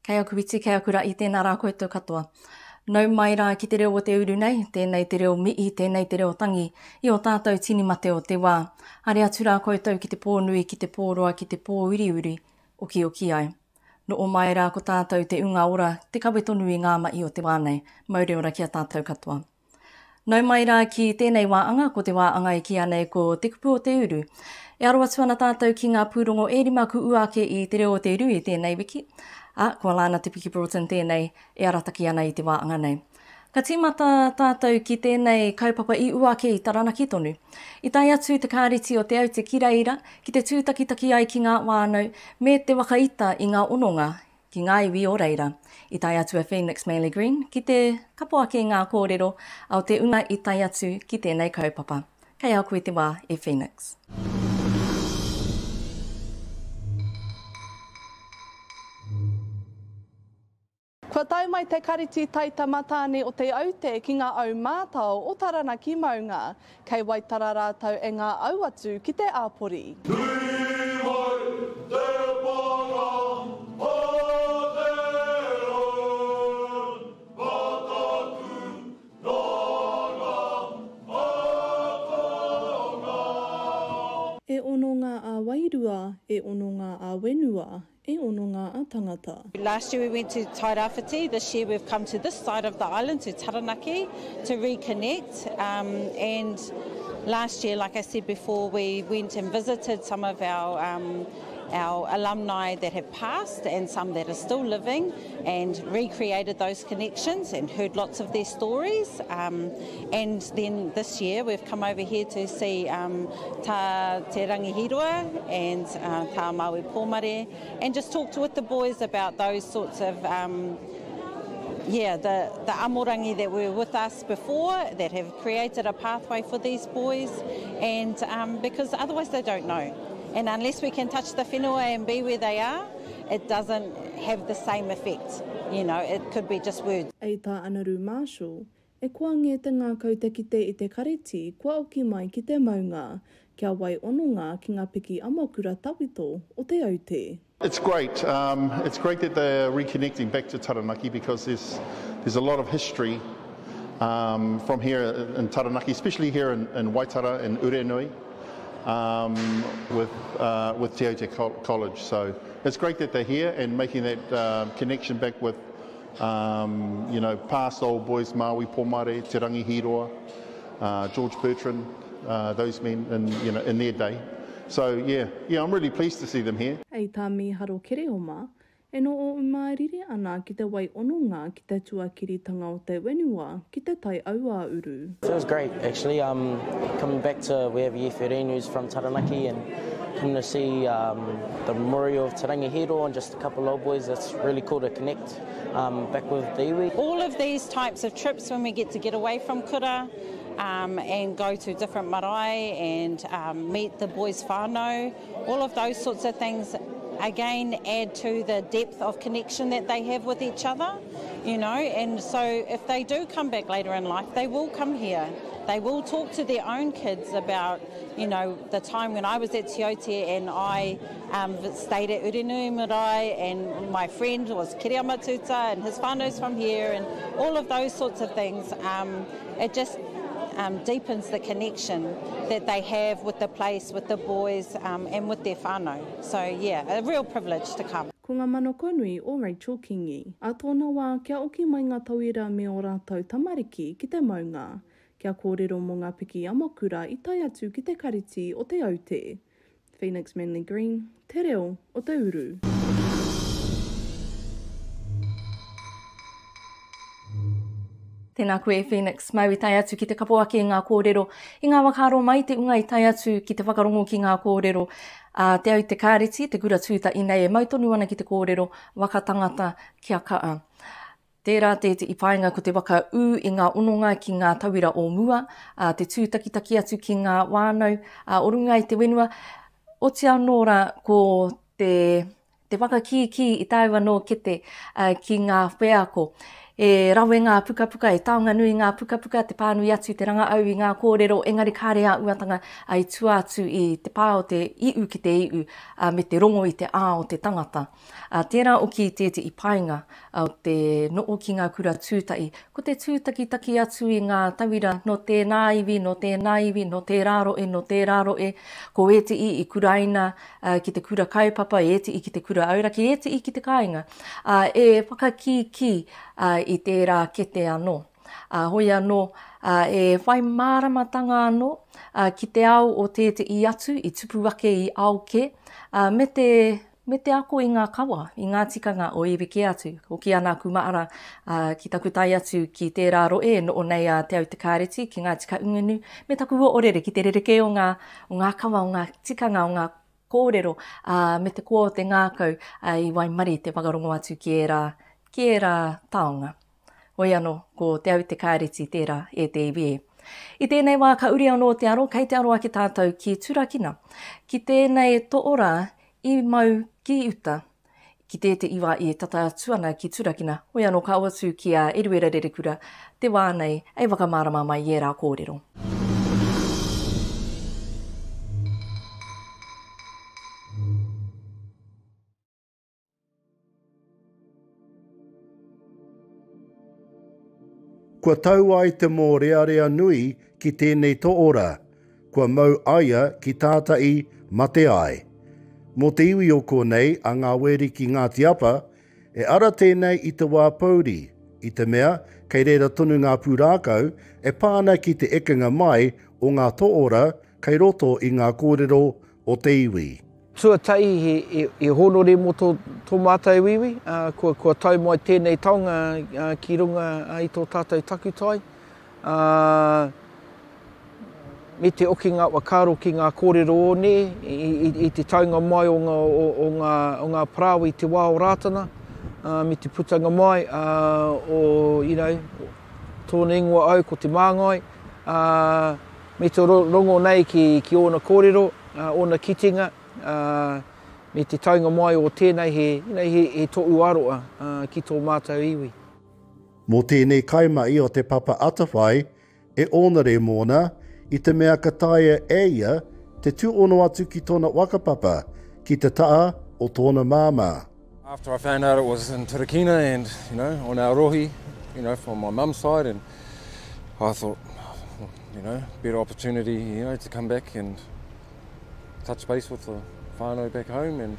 Kei aku witi, kei aku rai, tēnā rā koutou katoa. Nau mai rā ki te reo o te uru nei, tēnei te reo mihi, tēnei te reo tangi, i o tātou tini mate o te wā. Hare atu rā koutou ki te pōnui, ki te pōroa, ki te pōuriuri, oki ai. No o mai rā ko tātou te unga ora, te kawe tonu i ngā mai o te wānei, mauri ora ki a tātou katoa. Nau mai rā ki tēnei wāhanga, ko te wāhanga i ki anei ko Te Kupu o Te Uru. E aro atu ana tātou ki ngā pūrongo e rima ku uake i te reo o te uru i tēnei wiki. Ko Alana Broughton tēnei e arataki ana i te wāhanga nei. Ka tīmata tātou ki tēnei kaupapa i uake i Taranaki tonu. I tai atu te KΑRETI o Te Aute ki reira, ki te tūtakitaki ai ki ngā whānui, me te whakaita i ngā hononga, ki ngā iwi o reira. I tai atu a Phoenix Manly Green, ki te kapoake ngā kōrero, au te unga i tai atu ki tēnei kaupapa. Kei au koe te wā e Phoenix. Kua tau mai te KΑRETI taitamatāne o Te Aute ki ngā au mātau o Taranaki maunga, kei waitara rātau e ngā au atu ki te āpori. E ono ngā āwairua, e ono ngā āwenua, e ono ngā ātangata. Last year we went to Tairāwhiti. This year we've come to this side of the island, to Taranaki, to reconnect. And last year, like I said before, we went and visited some of our alumni that have passed and some that are still living, and recreated those connections and heard lots of their stories. And then this year we've come over here to see Te Rangihirua and Tā Māui Pōmare, and just talked with the boys about those sorts of the amorangi that were with us before, that have created a pathway for these boys, and because otherwise they don't know. And unless we can touch the whenua and be where they are, it doesn't have the same effect. You know, it could be just words. Ei tā anaru Marshall, e kua nge te ngā kautekite i te KΑRETI, kua oki mai ki te maunga, kia wai hononga ki ngā piki amokura tawito o Te Aute. It's great. It's great that they're reconnecting back to Taranaki, because there's a lot of history from here in Taranaki, especially here in Waitara and Urenui. With Te Aute College. So it's great that they're here and making that connection back with, past old boys, Māui Pōmare, Te Rangihirua, George Bertrand, those men in their day. So yeah, I'm really pleased to see them here. Ei tā mi haro kereoma, e no o umairiri ana ki te wai hononga ki te tuakiritanga o te wenua ki te tai aua uru. Feels great, actually. Coming back to we have Yeferenu's from Taranaki, and coming to see the memorial of Te Rangihirua and just a couple of old boys. That's really cool to connect back with the iwi. All of these types of trips, when we get away from kura, and go to different marae and meet the boys whānau, all of those sorts of things again add to the depth of connection that they have with each other, and so if they do come back later in life, they will come here. They will talk to their own kids about, the time when I was at Te Aute and I stayed at Urenui Marae, and my friend was Kiri Amatuta and his whānau's from here, and all of those sorts of things. It just deepens the connection that they have with the place, with the boys, and with their whānau. So yeah, a real privilege to come. Ko ngā mano konui o Rachel Kingi, a tōna wā kia oki mai ngā tauira me o rātou tamariki ki te maunga, kia kōrero mō ngā piki amokura i tai atu ki te KARETI o Te Aute. Phoenix Manly Green, te reo o Te Uru. Tēnā koe Phoenix, mau i tai atu ki te kapoake ngā kōrero, i ngā wakaro mai te unga i tai atu ki te whakarongo ki ngā kōrero. Te Aute KΑRETI, te kura tūta inei e mautonu ana ki te kōrero, wakatangata kia kaa. Tērā te i paenga ko te waka u i ngā hononga ki ngā tauira o mua, te tūtakitaki atu ki ngā wānau, o runga i te wenua. O te anora ko te waka ki i tāua no kete ki ngā wheako. e rawe ngā pukapuka, e taonga nui ngā pukapuka, te pānui atu, te ranga au i ngā kōrero, engari kāre āhuatanga ai tuatu i te pā o te iu ki te iu, me te rongo i te ā o te tangata. Tērā oki te i painga o te noo ki ngā kura tūtai. Ko te tūtaki atu i ngā tawira no tēnā iwi, no tēnā iwi, no te raro e, no te raro e, ko e te i kuraina ki te kura kaupapa, e te i ki te kura auraki, e te i ki te kāinga. E whakaki i tērā kete anō. Hoi anō, e whai māramatanga anō ki te ao o te i atu, i tupu wake i auke, me te ako i ngā kawa, i ngā tikanga o iwi ke atu. Hoki ana kumaara ki taku tai atu ki tērā rohe, no o nei Te Aute KΑRETI, ki ngā tika ungunu, me taku o orere ki te rereke o ngā kawa, o ngā tikanga, o ngā kōrero, me te kua o te ngākau i Waimari te whakarongo atu ki era taonga. Hoi anō, ko Te Aute KARETI tērā e te iwi e. I tēnei wā ka uri anō te aro, kei te aroa ki tātou ki turakina. Ki tēnei toora i mau ki uta, ki te iwa i tata tuana ki turakina. Hoi anō ka awatu ki a eruera rerekura, te wānei, ei wakamarama mai i rā kōrero. Kua tau ai te mōrearea nui ki tēnei toora, kua mau aia ki tātai mate ai. Mō te iwi o konei a Ngā Wairiki Ngāti Apa, e ara tēnei i te wā pauri, i te mea, kei reira tonu ngā pūrākau, e pāna ki te ekenga mai o ngā toora, kei roto i ngā kōrero o te iwi. Tuatai he honore mo tō mātai wiwi, kua tau mai tēnei taonga ki runga i tō tātou takutai. Me te oki ngā wakaro ki ngā kōrero o ne, i te taunga mai o ngā parāwi te wā o rātana, me te putanga mai tōna ingoa au ko te māngai, me te rongo nei ki ona kōrero, ona kitinga, me te taunga mai o tēnei he tōu aroa ki tō mātou iwi. Mō tēnei kaimai o te papa atawhai, e onare mōna, i te mea ka taia e ia, te tūono atu ki tōna wakapapa, ki te taa o tōna māma. After I found out it was in Taranaki and, on our rohe, from my mum's side, and I thought, better opportunity, to come back and touch base with the whānui back home, and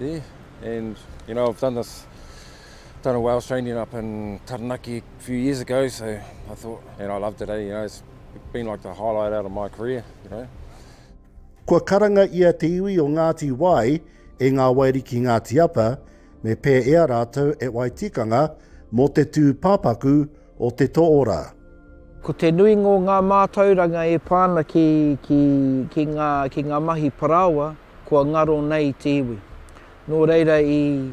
I've done a whale training up in Taranaki a few years ago, so I thought, and I loved it, it's been like the highlight out of my career, Kua karanga ia te iwi o Ngāti Wai e Ngā Wairiki Ngāti Apa, me pē ea rātou e waitikanga mō te tū pāpaku o te toora. Ko te nui ngō ngā mātauranga e pāna ki ngā mahi parawa, kua ngaro nei te iwi. Nō reira i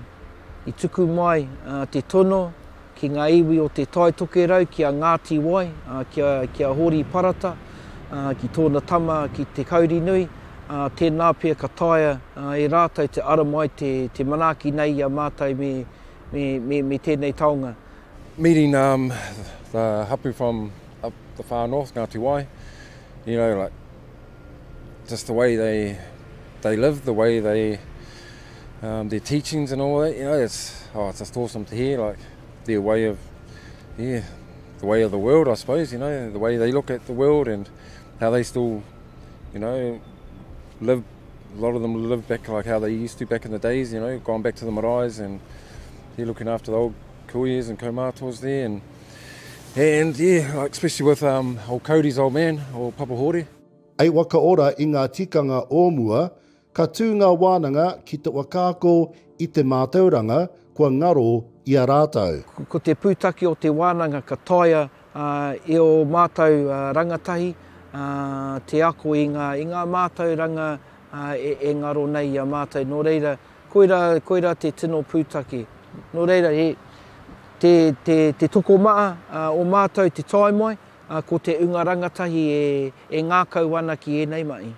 tuku mai te tono ki ngā iwi o te tai tokerau, ki a Ngāti Wai, ki a hori parata, ki tōna tama ki te kauri nui, tēnā pia ka taia e rātou te ara mai te manaki nei a mātou me tēnei taonga. Meeting the hapu from up the far north, Ngāti Wai, just the way they live, the way their teachings and all that, it's just awesome to hear, their way of, the way of the world, I suppose, the way they look at the world and how they still, live, a lot of them live back like how they used to back in the days, going back to the maraes and looking after the old kuias and kaumātuas there, and especially with old Cody's old man, old Papa Hori. Ei waka ora i ngā tikanga ōmua, ka tū ngā wānanga ki te wakako i te mātauranga kua ngaro i a rātou. Ko te pūtaki o te wānanga ka taia e o mātou rangatahi, te ako i ngā mātauranga e ngaro nei a mātou. Nō reira, koira te tino pūtaki. Nō reira, te toko maa o mātou te taimai, ko te unga rangatahi e ngākau ana ki enei mai.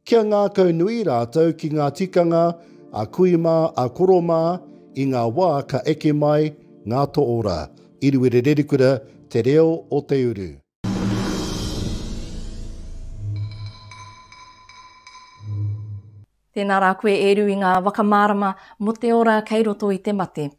Kia ngākau nui rātou ki ngā tikanga, a kuima, a koroma, i ngā wā ka eke mai ngā toora, iruere rerikura te reo o Te Uru. Tēnā rā koe e rui ngā wakamārama mo te ora kei roto i te mate.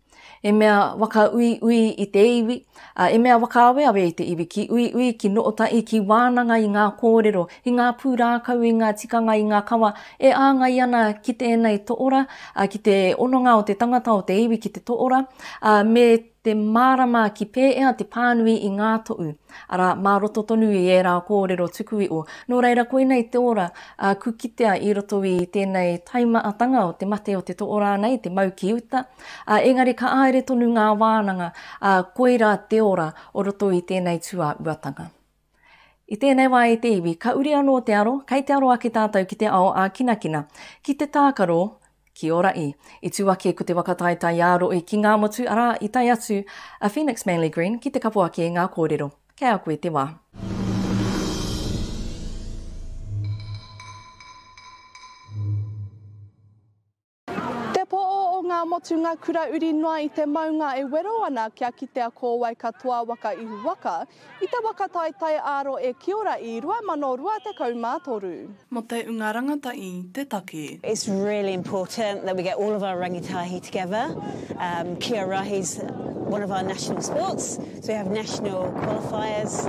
E mea waka ui i te iwi, e mea waka awe i te iwi, ki ui, ki nootai, ki wānanga i ngā kōrero, i ngā pūrākau, i ngā tikanga, i ngā kawa, e āngai ana ki tēnei toora, ki te hononga o te tangata o te iwi ki te toora, me te mārama ki pēea te pānui i ngā to'u. Ara, mā roto tonu i e rā kōrero tuku i o. Nō reira, koe nei te ora, ku kitea i roto i tēnei taimaatanga o te mate o te to'ora nei, te mau ki uta. Engari, ka aere tonu ngā wānanga, koeira te ora o roto i tēnei tua āhuatanga. I tēnei wā i te iwi, ka uri anō te aro, kei te aro ake tātou ki te ao a kinakina, ki te tākaro, ki ora i. I tūake ko te whakataita i aro i ki ngā motu, ara i tai atu a Phoenix Manly Green ki te kapu ake ngā kōrero. Kei a koe te wā. Te po'o o ngā motu ngā kura uri noa i te maunga e wero ana kia kitea kauwae katoa waka ihu waka, i te whakataitai aro e ki ora i 2023. Mo te unga rangatai, te take. It's really important that we get all of our rangatahi together. Kia rahi's one of our national sports, so we have national qualifiers.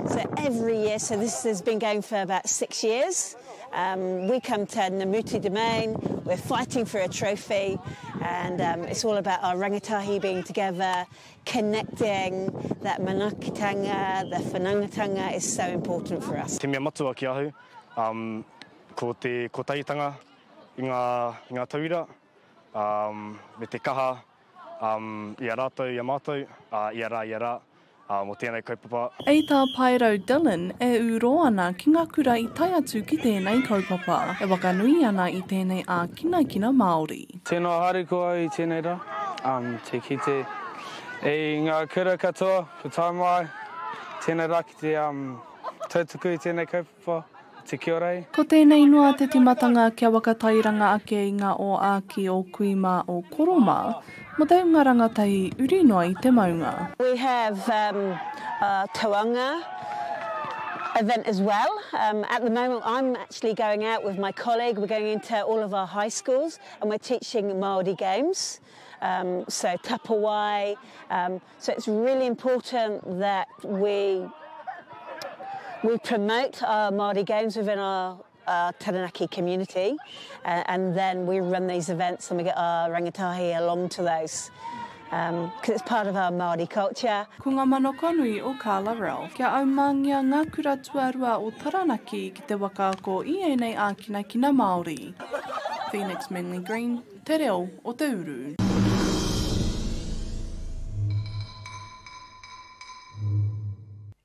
So every year, so this has been going for about 6 years. We come to Namuti Domain, we're fighting for a trophy, and it's all about our rangatahi being together, connecting, that manakitanga, the whanangatanga is so important for us. Te mea matua ki ahu, ko te kotaitanga i ngā tauira, me te kaha, i a rātou, i a mātou, i a rā, mo tēnei kaupapa. Ei tā Pairo Dylan e uro ana ki ngā kura i tai atu ki tēnei kaupapa, e wakanui ana i tēnei a kina Māori. Tēnā haere koa i tēnei rā, te kite e ngā kura katoa, ko Tā Māui, tēnei rā ki te tautuku i tēnei kaupapa, te kia rei. Ko tēnei noa te timatanga kia wakatairanga ake i ngā o āki o kuima o koroma, mo te unga rangatai uri noa i te maunga. We have a tōranga event as well. At the moment I'm actually going out with my colleague, we're going into all of our high schools and we're teaching Māori games. So tapawai, so it's really important that we promote our Māori games within our Taranaki community, and then we run these events and we get our rangatahi along to those, because it's part of our Māori culture. Ko ngā manokonui o kōrero, kia aumangia ngā kura tuarua o Taranaki ki te wakaako i enei a kina Māori. Phoenix Manly Green, te reo o Te Uru.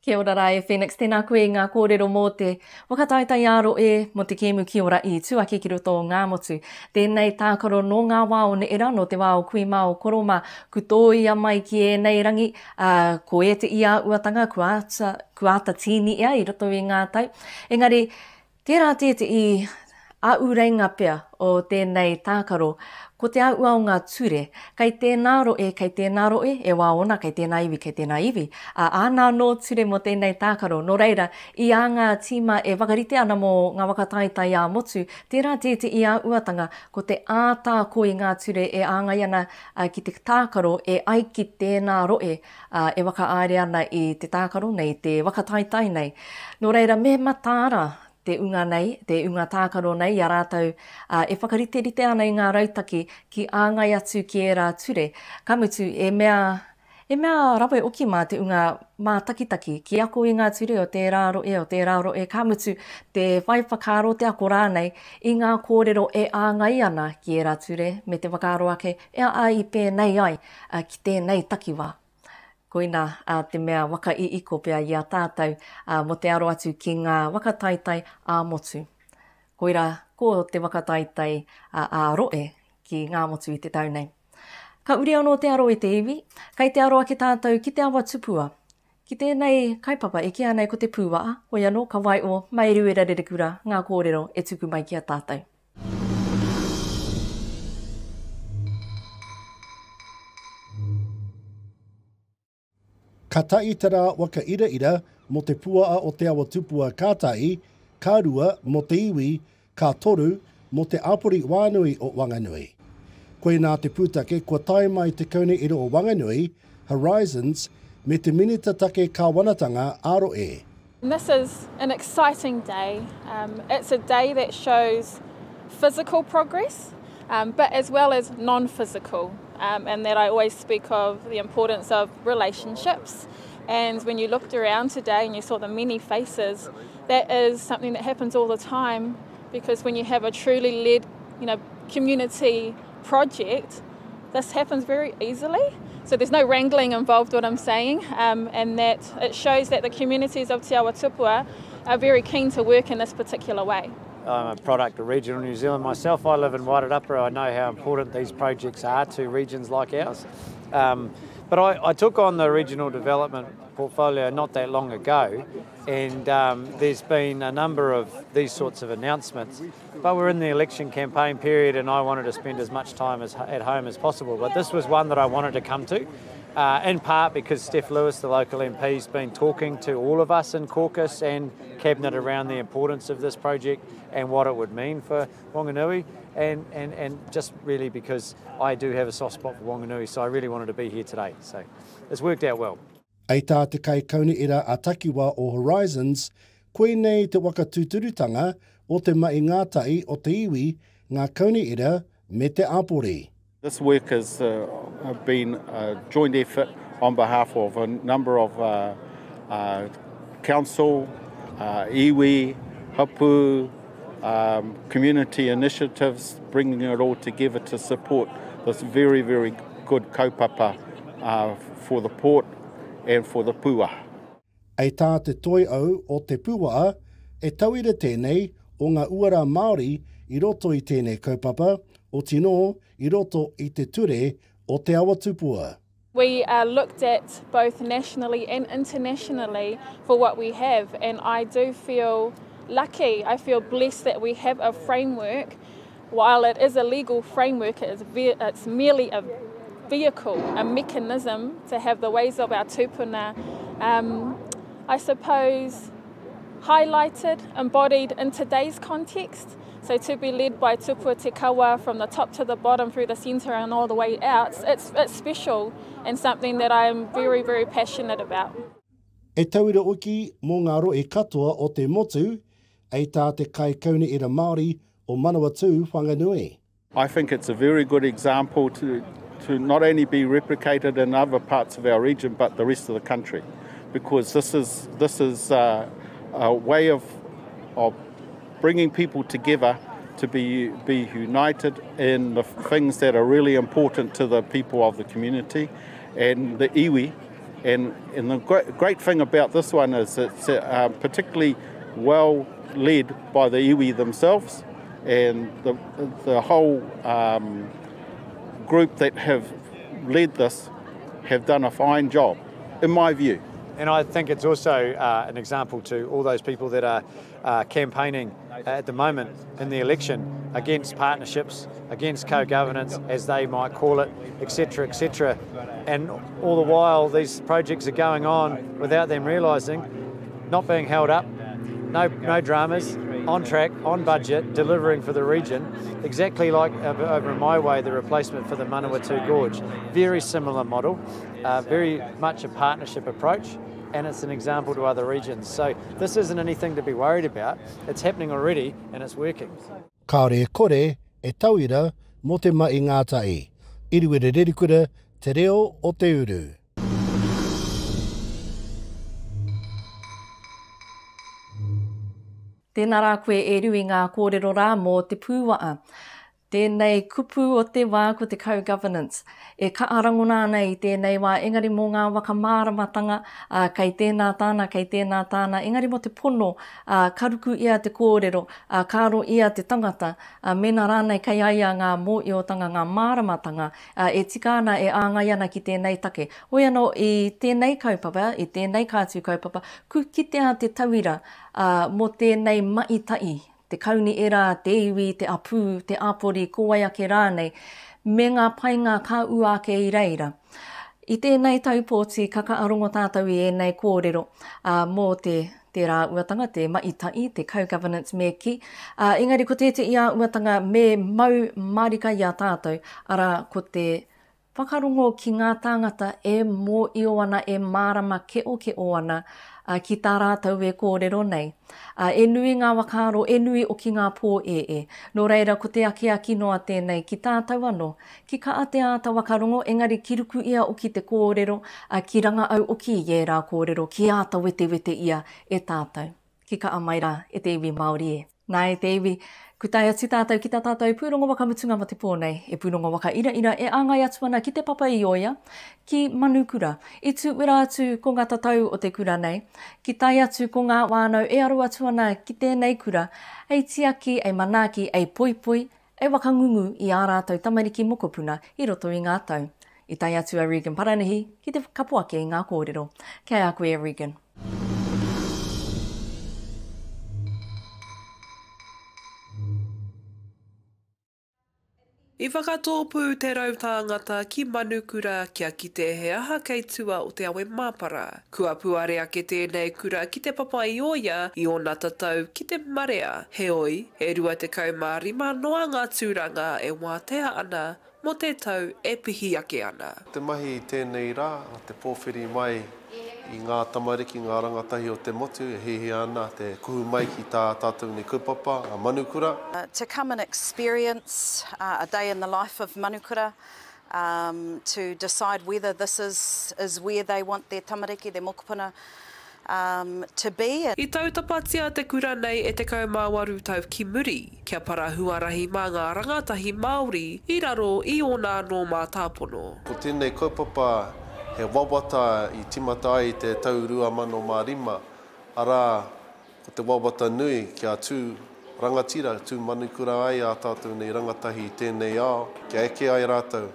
Kia ora rā e Phoenix, tēnā koe ngā kōrero mō te whakataitai aro e mo te kēmu ki ora i tuake ki roto o ngā motu. Tēnei tākaro no ngā wā o ne era, no te wā o kuima o koroma, ku tōia mai ki e nei rangi, ko e te ia āhuatanga, ku āta tīni ea i roto i ngā tau. Engari, tērā tēte i āureinga pea o tēnei tākaro, ko te aua o ngā ture, kei tēnā roe, e wā ona, kei tēnā iwi. Ānā no ture mo tēnei tākaro, no reira, i a ngā tīma e wakarite ana mo ngā wakataitai a motu, tērā tēte i a āhuatanga, ko te ātā ko i ngā ture e āngai ana ki te tākaro e ai ki tēnā roe, e waka aere ana i te tākaro nei, te wakataitai nei. No reira, me matāra, te unga nei, te unga tākaro nei, i a rātou e whakarite ana i ngā rautaki ki āngai atu ki e rā ture. Ka mutu, e mea rawe oki mā te unga mā takitaki ki ako i ngā ture o te raro e ka mutu te whai whakaro te ako rānei i ngā kōrero e āngai ana ki e rā ture me te whakaro ake e ai pēnei ai ki tēnei takiwā. Koina te mea waka i iko pia i a tātou mo te aro atu ki ngā wakataitai a motu. Koira, ko te wakataitai a roe ki ngā motu i te tau nei. Ka uri anō te aro e te iwi, kei te aro ake tātou ki te awa tupua. Ki tēnei kaipapa e kia nei ko te pūwaa, hoi anō ka wai o mai ruera rerekura ngā kōrero e tuku mai ki a tātou. Ka taitara waka ira mo te puaa o te awa tupua kātai, ka rua mo te iwi, ka toru mo te apori wānui o Wanganui. Koe nā te pūtake kua tae mai te kaune iro o Wanganui, Horizons, me te minita take kāwanatanga aro e. This is an exciting day. It's a day that shows physical progress, but as well as non-physical, and that I always speak of the importance of relationships. And when you looked around today and you saw the many faces, that is something that happens all the time, because when you have a truly led, community project, this happens very easily. So there's no wrangling involved, what I'm saying, and that it shows that the communities of Te Autupua are very keen to work in this particular way. I'm a product of regional New Zealand myself. I live in Wairarapa. I know how important these projects are to regions like ours. But I took on the regional development portfolio not that long ago, and there's been a number of these sorts of announcements. But we're in the election campaign period, and I wanted to spend as much time at home as possible. But this was one that I wanted to come to, in part because Steph Lewis, the local MP, has been talking to all of us in caucus and cabinet around the importance of this project and what it would mean for Wanganui, and just really because I do have a soft spot for Wanganui, so I really wanted to be here today. So it's worked out well. Ei tā te kai kaune ira a takiwa o Horizons, koe nei te waka tūturutanga o te mai ngātai o te iwi, ngā kaune ira me te āpori. This work has been a joint effort on behalf of a number of council, iwi, hapu, community initiatives, bringing it all together to support this very, very good kaupapa for the port and for the pua. Ei tā te toi au o te pua, e tauira tēnei o ngā uara Māori I roto I tēnei kaupapa, o tino I roto I te ture o te awa tupua. We are looked at both nationally and internationally for what we have, and I do feel lucky. I feel blessed that we have a framework. While it is a legal framework, it's merely a vehicle, a mechanism to have the ways of our tupuna, I suppose, highlighted, embodied in today's context. So to be led by tupua te kawa from the top to the bottom, through the centre and all the way out, it's special and something that I am very, very passionate about. E tauira uki mō ngā rohe katoa o te motu, ei tā te kai kaune ira Māori o Manu Arataki whanganui. I think it's a very good example to not only be replicated in other parts of our region, but the rest of the country, because this is a way of bringing people together to be united in the things that are really important to the people of the community and the iwi. And the great thing about this one is it's particularly well led by the iwi themselves, and the whole group that have led this have done a fine job, in my view. And I think it's also an example to all those people that are campaigning at the moment in the election against partnerships, against co-governance, as they might call it, etc., etc. And all the while these projects are going on without them realising, not being held up, no dramas, on track, on budget, delivering for the region, exactly like over in my way, the replacement for the Manu Arataki Gorge. Very similar model, very much a partnership approach, and it's an example to other regions. So this isn't anything to be worried about. It's happening already and it's working. Kāre kore e tauira mo te mai ngātai. Iriwere rerikura te reo o Te Uru. Tēnā rā koe e rui ngā kōrero rā mō te pūwaa. Tēnei kupu o te wā ko te co-governance. E kaarangona nei tēnei wā, engari mō ngā wakamāramatanga, kei tēnā tāna, engari mō te pono, karuku ia te kōrero, kāro ia te tangata, mena rānei kei aia ngā mōiotanga, ngā māramatanga, e tika ana e āngai ana ki tēnei take. Oi anō, i tēnei kaupapa, i tēnei kātu kaupapa, ku kitea te tauira mō tēnei maitai, te kauni era, te iwi, te apu, te apori, kōwae ake rānei, me ngā painga ka ua ake I reira. I tēnei taupōti kakaarongo tātou I ēnei kōrero mō te rā āhuatanga, te maitai, te co-governance me ki. Engari ko te āhuatanga me mau marika I a tātou, ara ko te whakarongo ki ngā tāngata e mō io ana, e mārama ke o ana ki tā rātou e kōrero nei. E nui ngā wakaro, e nui o ki ngā pō Nō reira, ko te aki noa tēnei ki tātou anō. Ki ka ate āta wakarongo, engari ki ruku ia o ki te kōrero, ki ranga au o ki e rā kōrero, ki āta wete ia e tātou. Ki ka amaira e te iwi Māori e. Nā e te iwi, kutai atu tātou ki tā tātou pūrongo wakamutunga ma te pōnei, e pūrongo waka ira e āngai atu ana ki te papa I oia, ki manu kura. I tū wera atu ko ngā tatau o te kura nei, ki tai atu ko ngā wānau e aru atu ana ki tēnei kura, ei tiaki, ei manaki, ei poipoi, ei wakangungu I ā rātou tamariki mokopuna I roto I ngā tau. I tai atu a Regan Paranahi ki te kapuake I ngā kōrero. Kei a koe Regan. I whakatōpū te rautāngata ki manukura kia kite he aha kei tua o te awe māpara. Kua puarea ke tēnei kura ki te papa I oia I ōna tatau ki te marea. Heoi, e rua te kaumārima noa ngā tūranga e wātea ana mo te tau e pihi ake ana. Te mahi I tēnei rā, te pōwhiri mai I ngā tamariki, ngā rangatahi o te motu, e hihi ana te kuhu mai ki tā tātou ni kaupapa, a manukura. To come and experience a day in the life of manukura, to decide whether this is where they want their tamariki, their mokopuna, to be. I tautapatia te kura nei e te kaumāwaru tau ki muri, kia para huarahi mā ngā rangatahi Māori, I raro I ōna no mā tāpono. Ko tēnei kaupapa, he wawata I timata ai te tau rua mano mā rima. Arā, ko te wawata nui kia tū rangatira, tū manukura ai a tātou nei rangatahi I tēnei ao. Kia eke ai rātou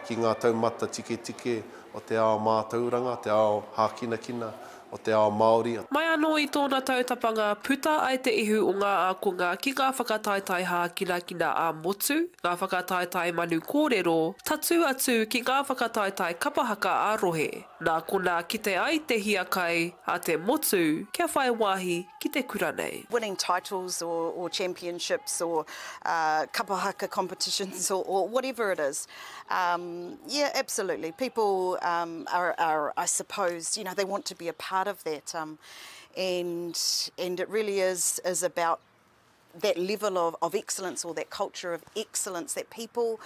ki ngā taumata tike o te ao mātauranga, te ao hākinakina, o te ao Māori. Mai anō I tōna tautapanga, puta ai te ihu o ngā ākonga ki ngā whakataitai hākinakina a motu, ngā whakataitai manu kōrero, tatu atu ki ngā whakataitai kapahaka a rohe. Nā kona kite ai te hiakai a te motu, kia whai wāhi ki te kura nei. Winning titles or championships or kapahaka competitions or whatever it is. Yeah, absolutely. People are, I suppose, they want to be a part of that, and it really is about that level of excellence or that culture of excellence that people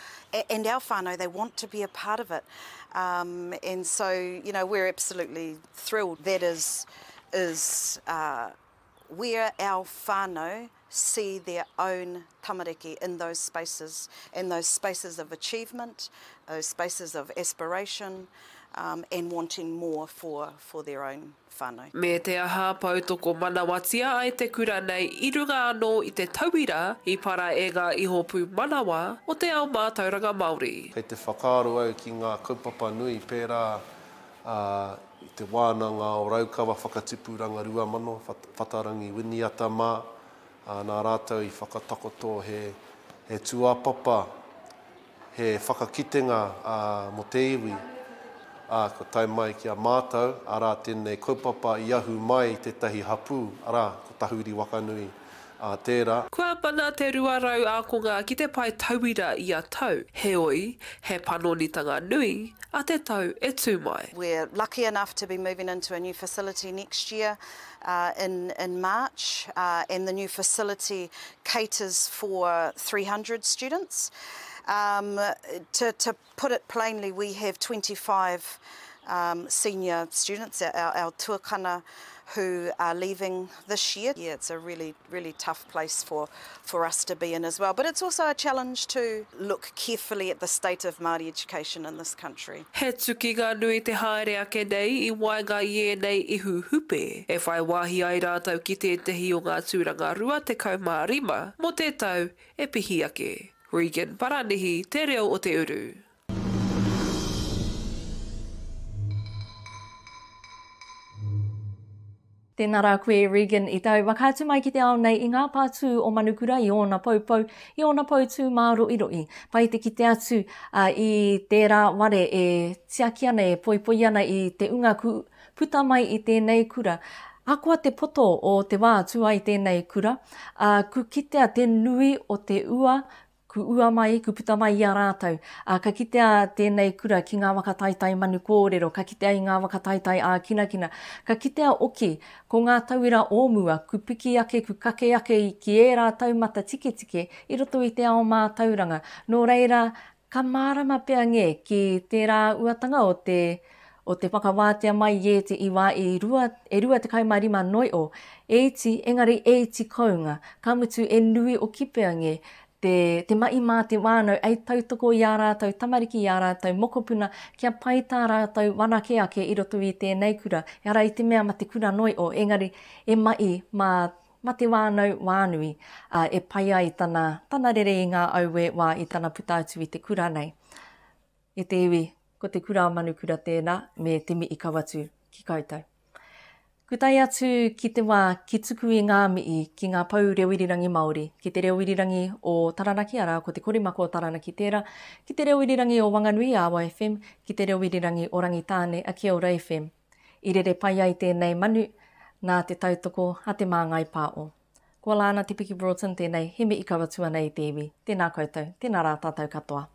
and our whānau, they want to be a part of it, and so we're absolutely thrilled. That is where our whānau see their own tamariki in those spaces of achievement, those spaces of aspiration, and wanting more for their own whānau. Me te aha pautoko manawatia ai te kura nei I runga anō I te tauira I para e ngā ihopu manawa o te ao mātauranga Māori. Kei te whakaaro au ki ngā kaupapa nui pērā I te wānanga o raukawa whakatipuranga rua mano, whatarangi winiata mā, nā rātou I whakatakoto he tuapapa, he whakakitenga mo te iwi. Ko tai mai ki a mātou, arā tēnei kaupapa I ahu mai tētahi hapū, arā ko tahuri wakanui tērā. Kua pana te ruarau ākonga ki te pai tauira I a tau. Heoi, he panonitanga nui, a te tau e tū mai. We're lucky enough to be moving into a new facility next year in March, and the new facility caters for 300 students. To put it plainly, we have 25 senior students, our tuakana, who are leaving this year. Yeah, it's a really, really tough place for us to be in as well. But it's also a challenge to look carefully at the state of Māori education in this country. He tuki ngā nui te haere ake nei I waenga I nei ihu hupe. E whai wāhi ai rātou ki tētahi o ngā tūranga rua te kaumārima, mo te tau e pihi ake. Regan Paranihi, te reo o Te Uru. Tēnā rā koe Regan I tau wakātu mai ki te ao nei I ngā pātū o manukura I ona paupau, I ona pautū mā roi. Pai te ki te atu I tērā ware e tiaki ana e poipoi ana I te unga ku puta mai I tēnei kura. Akoa te poto o te wā atua I tēnei kura, ku kitea te nui o te ua, ku ua mai, ku puta mai I a rātou. Ka kitea tēnei kura ki ngā whakataitai manu kōrero, ka kitea I ngā whakataitai a kinakina. Ka kitea oki ko ngā tauira ōmua, ku piki ake, ku kake ake ki e rā taumata tike tike, I roto I te ao mā tauranga. Nō reira, ka mārama pia nge ki tērā āhuatanga o te whakawātea mai e te iwa e rua te kaimārima noi o. Engari kaunga, ka mutu e nui o kipea nge, te mai mā te wānau, ei tautoko I a rātou, tamariki I a rātou, mokopuna, kia pai tā rātou wanake ake I roto I tēnei kura. E ara I te mea ma te kura noi o, engari e mai ma te wānau wānui, e pai ai tana rere I ngā auwe wā I tana puta atu I te kura nei. E te iwi, ko te kura manu kura tēnā, me te mi I kawatu ki koutou. Ku tai atu ki te wā ki tuku I ngā mii ki ngā pau reo-irirangi Māori, ki te reo-irirangi o Taranaki, ara ko te korimako o Taranaki tērā, ki te reo-irirangi o Whanganui a Awa FM, ki te reo-irirangi o Rangitāne a Kia Ora FM. I rere pai ai tēnei manu, nā te tautoko a te māngai pāo. Ko Alana Broughton tēnei, he mi I kawatua nei te iwi. Tēnā koutou, tēnā rā tātou katoa.